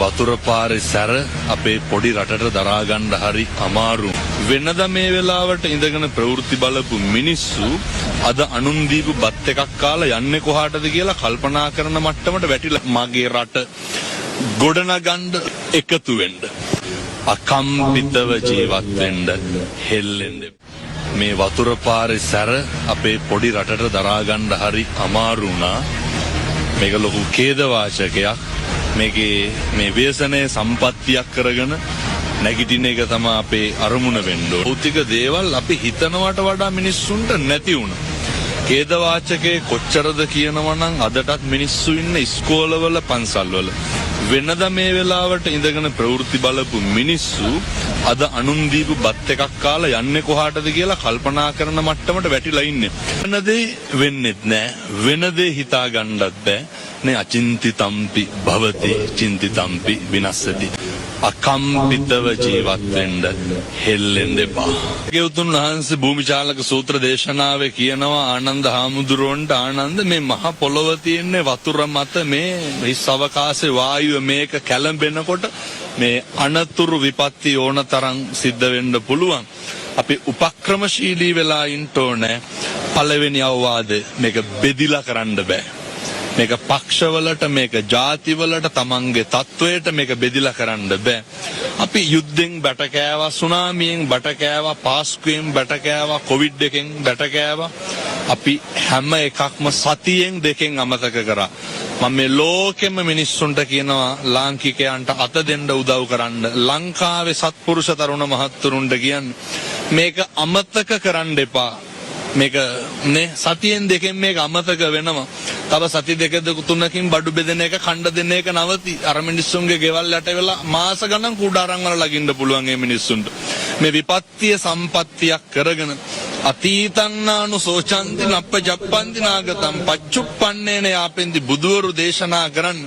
වතුර පාරේ සැර අපේ පොඩි රටට දරා ගන්න හරි අමාරු. වෙනද මේ වෙලාවට ඉඳගෙන ප්‍රවෘත්ති බලපු මිනිස්සු අද අනුන් දීපු බත් එකක් කාලා යන්නේ කොහාටද කියලා කල්පනා කරන මට්ටමට වැටිලා මගේ රට ගොඩනගන්න එකතු වෙන්න. අකම්පිතව ජීවත් වෙන්න හෙල්ලෙන්න. මේ වතුර පාරේ සැර අපේ පොඩි රටට දරා ගන්න හරි අමාරු වුණා. මේක ලොකු ඛේදවාචකයක්. මේකේ මේ ව්‍යසනයේ සම්පත්තියක් කරගෙන නැගිටින එක තමයි අපේ අරමුණ වෙන්න ඕන. භෞතික දේවල් අපි හිතනවට වඩා මිනිස්සුන්ට නැති වුණා. ඛේදවාචකයේ කොච්චරද කියනවා නම් අදටත් මිනිස්සු ඉන්න ඉස්කෝලවල පන්සල්වල වෙනද මේ වෙලාවට ඉඳගෙන ප්‍රවෘත්ති බලපු මිනිස්සු අද අනුන් දීපු බත් එකක් කාලා යන්නේ කොහාටද කියලා කල්පනා කරන මට්ටමට වැටිලා ඉන්නේ. වෙන දේ වෙන්නෙත් නෑ. වෙන දේ හිතා ගන්නත් බෑ. නේ අචින්තිතම්පි භවති චින්තිතම්පි විනස්සති. අකම්පිතව ජීවත් වෙන්න හෙල්ලෙන්න එපා. ගෙවතුන් වහන්සේ භූමිචාලක සූත්‍ර දේශනාවේ කියනවා ආනන්ද හාමුදුරුවන්ට ආනන්ද මේ මහ පොළොව තියෙන්නේ වතුර මත මේ හිස් අවකාශයේ වායුව මේක කැළඹෙනකොට මේ අනතුරු විපත්ති ඕන තරම් සිද්ධ වෙන්න පුළුවන්. අපි උපක්‍රමශීලී වෙලා ඉන්න ඕනේ. පළවෙනි අවවාදය මේක බෙදිලා කරන්න බෑ. මේක පක්ෂවලට මේක ජාතිවලට තමන්ගේ තත්වයට මේක බෙදිලා කරන්න බෑ. අපි යුද්ධෙන් බැට කෑවා, සුනාමියෙන් බැට කෑවා, පාස්කුවෙන් බැට කෑවා, කොවිඩ් එකෙන් බැට කෑවා. අපි හැම එකක්ම සතියෙන් දෙකෙන් අමතක කරා. මම මේ ලෝකෙම මිනිස්සුන්ට කියනවා ලාංකිකයන්ට අත දෙන්න උදව් කරන්න. ලංකාවේ සත්පුරුෂ තරුණ මහත්තුරුන්ට කියන්නේ මේක අමතක කරන්න එපා. මේක නේ සතියෙන් දෙකෙන් මේක අමතක වෙනවා. තව සති දෙක තුනකින් බඩු බෙදෙන එක කණ්ඩ දෙන එක නවති. අර මිනිස්සුන්ගේ ගෙවල් යට වෙලා මාස ගණන් කුඩාරම් වල ලගින්න පුළුවන් මේ මිනිස්සුන්ට. මේ විපත්තිය සම්පත්තියක් කරගෙන අතීතන්නානු සෝචන්ති නප්පජප්පන්ති නාගතම් පච්චුප්පන්නේන යාපෙන්ති බුදුවරු දේශනා කරන්න.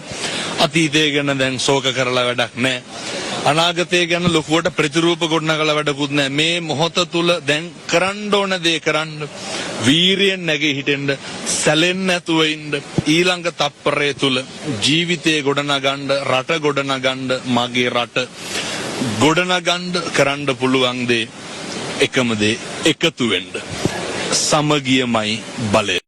අතීතය ගැන දැන් ශෝක කරලා වැඩක් නැහැ. අනාගතය ගැන ලොකුවට ප්‍රතිරූප ගොඩනගලා වැඩකුත් නැහැ. මේ මොහොත තුල දැන් කරන්න ඕන දේ කරන්න. වීරියෙන් නැගී හිටෙන්න, සැලෙන්නේ නැතුව ඉන්න. ඊළඟ තප්පරය තුල ජීවිතේ ගොඩනගන්න, රට ගොඩනගන්න, මගේ රට ගොඩනගන්න කරන්න පුළුවන් දේ එකම දේ එකතු වෙන්න. සමගියමයි බලය.